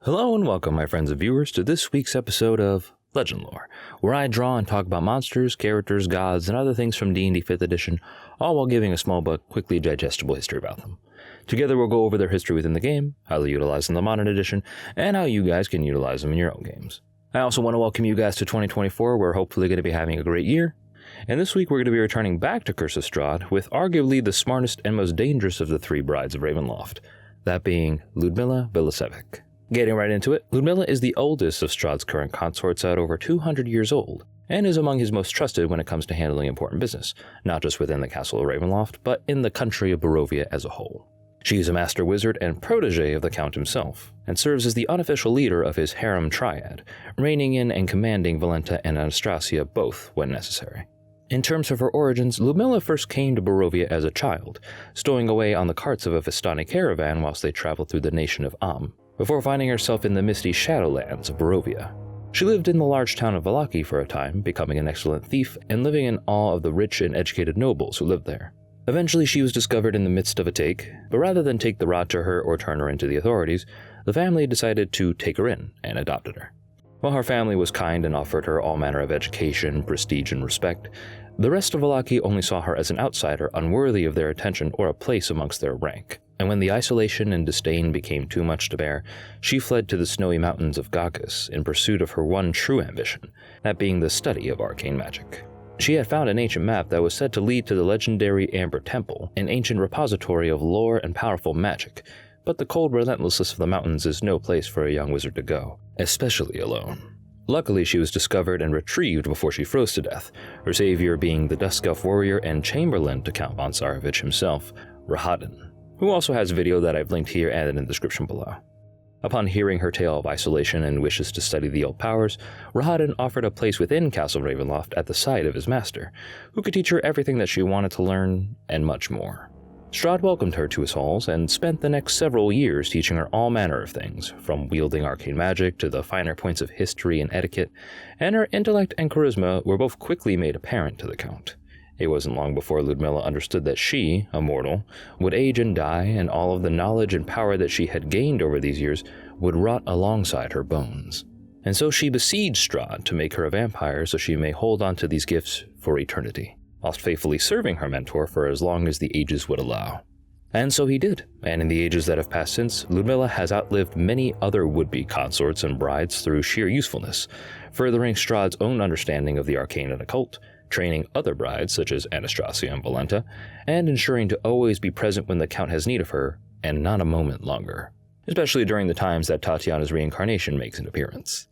Hello and welcome, my friends and viewers, to this week's episode of Legendlore, where I draw and talk about monsters, characters, gods, and other things from D&D 5th edition, all while giving a small but quickly digestible history about them. Together we'll go over their history within the game, how they utilize in the modern edition, and how you guys can utilize them in your own games. I also want to welcome you guys to 2024, where we're hopefully going to be having a great year. And this week we're going to be returning back to Curse of Strahd with arguably the smartest and most dangerous of the three brides of Ravenloft, that being Ludmilla Vilisevic. Getting right into it, Ludmilla is the oldest of Strahd's current consorts at over 200 years old, and is among his most trusted when it comes to handling important business, not just within the castle of Ravenloft, but in the country of Barovia as a whole. She is a master wizard and protege of the Count himself, and serves as the unofficial leader of his harem triad, reining in and commanding Valenta and Anastasia both when necessary. In terms of her origins, Ludmilla first came to Barovia as a child, stowing away on the carts of a Vistani caravan whilst they traveled through the nation of before finding herself in the misty shadowlands of Barovia. She lived in the large town of Vallaki for a time, becoming an excellent thief and living in awe of the rich and educated nobles who lived there. Eventually she was discovered in the midst of a take, but rather than take the rod to her or turn her into the authorities, the family decided to take her in and adopted her. While her family was kind and offered her all manner of education, prestige, and respect, the rest of Vallaki only saw her as an outsider unworthy of their attention or a place amongst their rank. And when the isolation and disdain became too much to bear, she fled to the snowy mountains of Gaucus in pursuit of her one true ambition, that being the study of arcane magic. She had found an ancient map that was said to lead to the legendary Amber Temple, an ancient repository of lore and powerful magic, but the cold relentlessness of the mountains is no place for a young wizard to go, especially alone. Luckily, she was discovered and retrieved before she froze to death, her savior being the Dusk Elf warrior and chamberlain to Count von Tsarevich himself, Rahadin, who also has a video that I've linked here and in the description below. Upon hearing her tale of isolation and wishes to study the old powers, Rahadin offered a place within Castle Ravenloft at the side of his master, who could teach her everything that she wanted to learn and much more. Strahd welcomed her to his halls and spent the next several years teaching her all manner of things, from wielding arcane magic to the finer points of history and etiquette, and her intellect and charisma were both quickly made apparent to the Count. It wasn't long before Ludmilla understood that she, a mortal, would age and die, and all of the knowledge and power that she had gained over these years would rot alongside her bones. And so she besieged Strahd to make her a vampire so she may hold on to these gifts for eternity, whilst faithfully serving her mentor for as long as the ages would allow. And so he did, and in the ages that have passed since, Ludmilla has outlived many other would-be consorts and brides through sheer usefulness, furthering Strahd's own understanding of the arcane and occult, training other brides such as Anastasia and Valenta, and ensuring to always be present when the Count has need of her, and not a moment longer, especially during the times that Tatiana's reincarnation makes an appearance.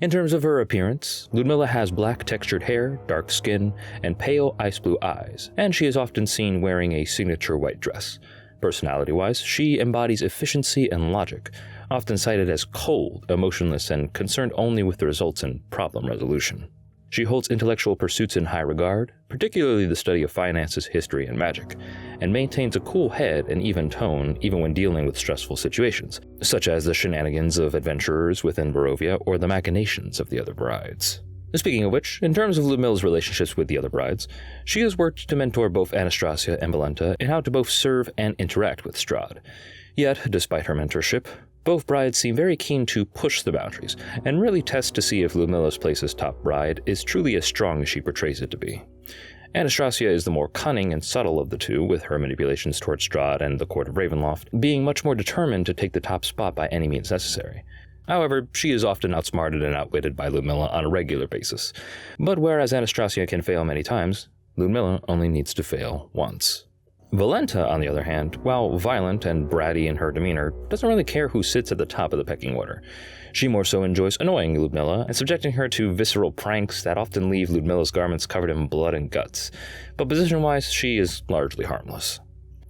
In terms of her appearance, Ludmilla has black textured hair, dark skin, and pale ice blue eyes, and she is often seen wearing a signature white dress. Personality-wise, she embodies efficiency and logic, often cited as cold, emotionless, and concerned only with the results in problem resolution. She holds intellectual pursuits in high regard, particularly the study of finances, history, and magic, and maintains a cool head and even tone even when dealing with stressful situations, such as the shenanigans of adventurers within Barovia or the machinations of the other brides. Speaking of which, in terms of Ludmilla's relationships with the other brides, she has worked to mentor both Anastasia and Valenta in how to both serve and interact with Strahd. Yet, despite her mentorship, both brides seem very keen to push the boundaries, and really test to see if Ludmilla's place as top bride is truly as strong as she portrays it to be. Anastasia is the more cunning and subtle of the two, with her manipulations towards Strahd and the court of Ravenloft being much more determined to take the top spot by any means necessary. However, she is often outsmarted and outwitted by Ludmilla on a regular basis. But whereas Anastasia can fail many times, Ludmilla only needs to fail once. Valenta, on the other hand, while violent and bratty in her demeanor, doesn't really care who sits at the top of the pecking order. She more so enjoys annoying Ludmilla and subjecting her to visceral pranks that often leave Ludmilla's garments covered in blood and guts, but position-wise, she is largely harmless.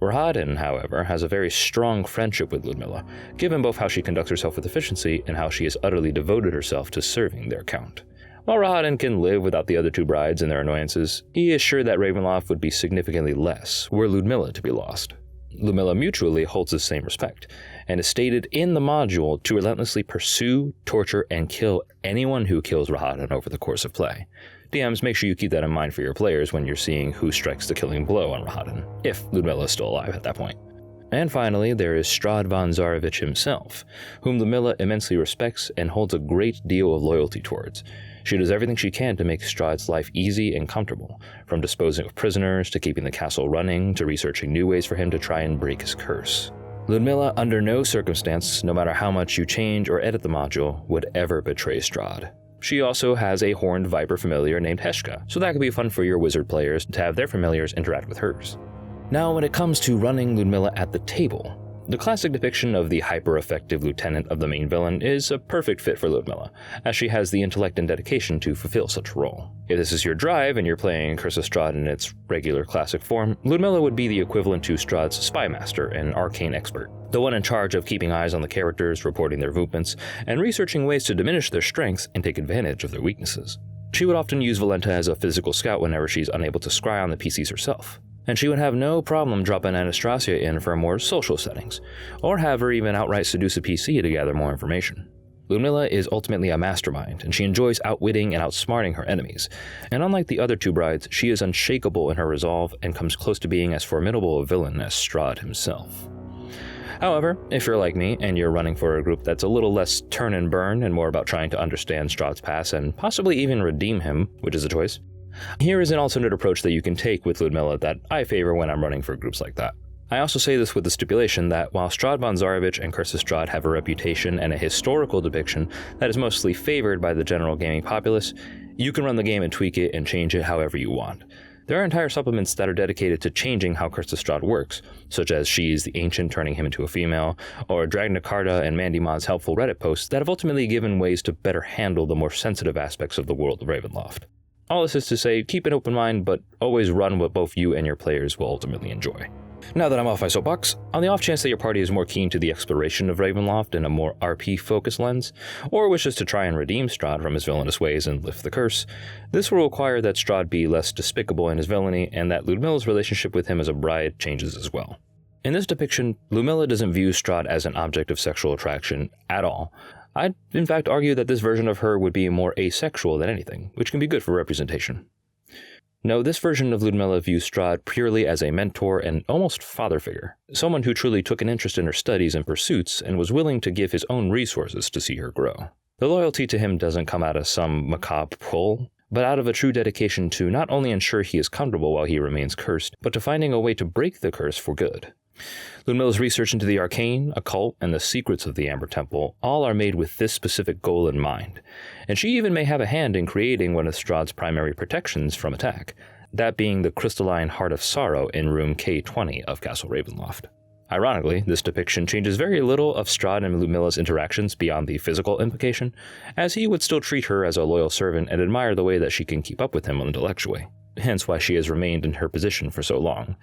Rahadin, however, has a very strong friendship with Ludmilla, given both how she conducts herself with efficiency and how she has utterly devoted herself to serving their Count. While Rahadin can live without the other two brides and their annoyances, he is sure that Ravenloft would be significantly less were Ludmilla to be lost. Ludmilla mutually holds the same respect, and is stated in the module to relentlessly pursue, torture, and kill anyone who kills Rahadin over the course of play. DMs, make sure you keep that in mind for your players when you're seeing who strikes the killing blow on Rahadin, if Ludmilla is still alive at that point. And finally, there is Strahd von Zarovich himself, whom Ludmilla immensely respects and holds a great deal of loyalty towards. She does everything she can to make Strahd's life easy and comfortable, from disposing of prisoners to keeping the castle running to researching new ways for him to try and break his curse. Ludmilla, under no circumstance, no matter how much you change or edit the module, would ever betray Strahd. She also has a horned viper familiar named Heshka, so that could be fun for your wizard players to have their familiars interact with hers. Now, when it comes to running Ludmilla at the table, the classic depiction of the hyper-effective lieutenant of the main villain is a perfect fit for Ludmilla, as she has the intellect and dedication to fulfill such a role. If this is your drive and you're playing Curse of Strahd in its regular classic form, Ludmilla would be the equivalent to Strahd's spy master and arcane expert, the one in charge of keeping eyes on the characters, reporting their movements, and researching ways to diminish their strengths and take advantage of their weaknesses. She would often use Valenta as a physical scout whenever she's unable to scry on the PCs herself. And she would have no problem dropping Anastasia in for more social settings, or have her even outright seduce a PC to gather more information. Ludmilla is ultimately a mastermind, and she enjoys outwitting and outsmarting her enemies, and unlike the other two brides, she is unshakable in her resolve and comes close to being as formidable a villain as Strahd himself. However, if you're like me and you're running for a group that's a little less turn and burn and more about trying to understand Strahd's past and possibly even redeem him, which is a choice, here is an alternate approach that you can take with Ludmilla that I favor when I'm running for groups like that. I also say this with the stipulation that while Strahd von Zarovich and Curse of Strahd have a reputation and a historical depiction that is mostly favored by the general gaming populace, you can run the game and tweak it and change it however you want. There are entire supplements that are dedicated to changing how Curse of Strahd works, such as She's the Ancient turning him into a female, or Dragna Carta and Mandy Mod's helpful Reddit posts that have ultimately given ways to better handle the more sensitive aspects of the world of Ravenloft. All this is to say, keep an open mind, but always run what both you and your players will ultimately enjoy. Now that I'm off my soapbox, on the off chance that your party is more keen to the exploration of Ravenloft in a more RP-focused lens, or wishes to try and redeem Strahd from his villainous ways and lift the curse, this will require that Strahd be less despicable in his villainy, and that Ludmilla's relationship with him as a bride changes as well. In this depiction, Ludmilla doesn't view Strahd as an object of sexual attraction at all. I'd in fact argue that this version of her would be more asexual than anything, which can be good for representation. No, this version of Ludmilla views Strahd purely as a mentor and almost father figure, someone who truly took an interest in her studies and pursuits and was willing to give his own resources to see her grow. The loyalty to him doesn't come out of some macabre pull, but out of a true dedication to not only ensure he is comfortable while he remains cursed, but to finding a way to break the curse for good. Ludmilla's research into the arcane, occult, and the secrets of the Amber Temple all are made with this specific goal in mind, and she even may have a hand in creating one of Strahd's primary protections from attack, that being the crystalline Heart of Sorrow in room K20 of Castle Ravenloft. Ironically, this depiction changes very little of Strahd and Ludmilla's interactions beyond the physical implication, as he would still treat her as a loyal servant and admire the way that she can keep up with him intellectually, hence why she has remained in her position for so long.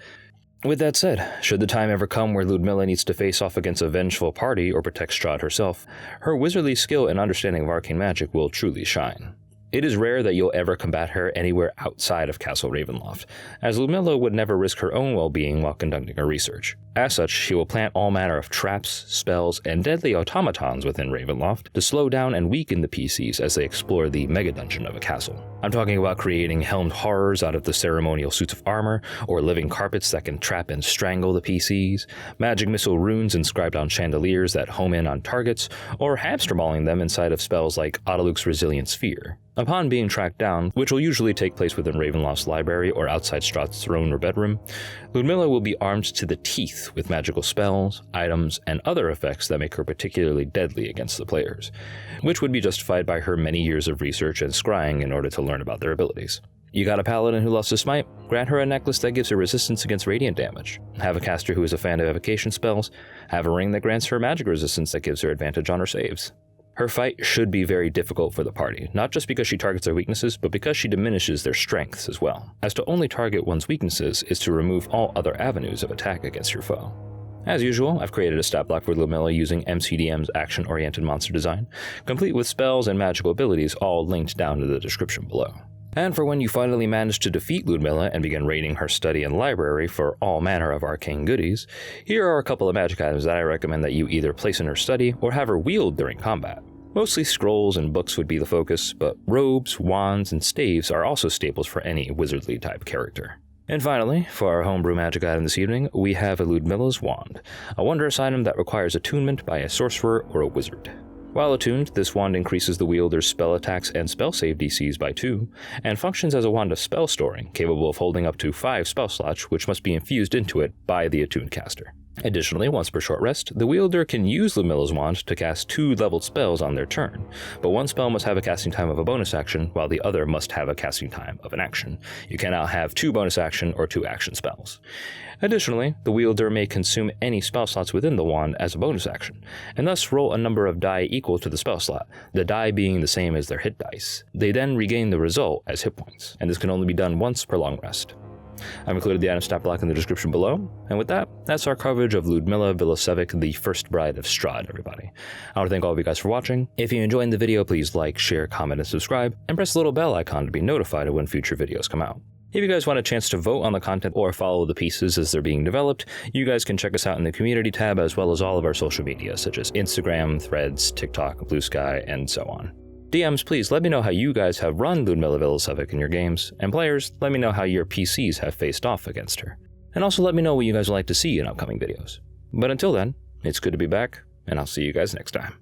With that said, should the time ever come where Ludmilla needs to face off against a vengeful party or protect Strahd herself, her wizardly skill and understanding of arcane magic will truly shine. It is rare that you'll ever combat her anywhere outside of Castle Ravenloft, as Ludmilla would never risk her own well-being while conducting her research. As such, she will plant all manner of traps, spells, and deadly automatons within Ravenloft to slow down and weaken the PCs as they explore the mega-dungeon of a castle. I'm talking about creating helmed horrors out of the ceremonial suits of armor, or living carpets that can trap and strangle the PCs, magic missile runes inscribed on chandeliers that home in on targets, or hamster mauling them inside of spells like Autoluke's Resilient Sphere. Upon being tracked down, which will usually take place within Ravenloft's library or outside Strahd's throne or bedroom, Ludmilla will be armed to the teeth with magical spells, items, and other effects that make her particularly deadly against the players, which would be justified by her many years of research and scrying in order to learn about their abilities. You got a paladin who loves to smite? Grant her a necklace that gives her resistance against radiant damage. Have a caster who is a fan of evocation spells? Have a ring that grants her magic resistance that gives her advantage on her saves. Her fight should be very difficult for the party, not just because she targets their weaknesses, but because she diminishes their strengths as well, as to only target one's weaknesses is to remove all other avenues of attack against your foe. As usual, I've created a stat block for Ludmilla using MCDM's action-oriented monster design, complete with spells and magical abilities all linked down to the description below. And for when you finally manage to defeat Ludmilla and begin raiding her study and library for all manner of arcane goodies, here are a couple of magic items that I recommend that you either place in her study or have her wield during combat. Mostly scrolls and books would be the focus, but robes, wands, and staves are also staples for any wizardly type character. And finally, for our homebrew magic item this evening, we have a Ludmilla's Wand, a wondrous item that requires attunement by a sorcerer or a wizard. While attuned, this wand increases the wielder's spell attacks and spell save DCs by 2, and functions as a wand of spell storing, capable of holding up to 5 spell slots, which must be infused into it by the attuned caster. Additionally, once per short rest, the wielder can use Ludmilla's Wand to cast 2 leveled spells on their turn, but one spell must have a casting time of a bonus action, while the other must have a casting time of an action. You cannot have 2 bonus action or 2 action spells. Additionally, the wielder may consume any spell slots within the wand as a bonus action, and thus roll a number of die equal to the spell slot, the die being the same as their hit dice. They then regain the result as hit points, and this can only be done once per long rest. I've included the item stat block in the description below, and with that, that's our coverage of Ludmilla Vilisevic, the first bride of Strahd, everybody. I want to thank all of you guys for watching. If you enjoyed the video, please like, share, comment, and subscribe, and press the little bell icon to be notified of when future videos come out. If you guys want a chance to vote on the content or follow the pieces as they're being developed, you guys can check us out in the community tab as well as all of our social media, such as Instagram, Threads, TikTok, Blue Sky, and so on. DMs, please let me know how you guys have run Ludmilla Vilisevic in your games, and players, let me know how your PCs have faced off against her. And also let me know what you guys would like to see in upcoming videos. But until then, it's good to be back, and I'll see you guys next time.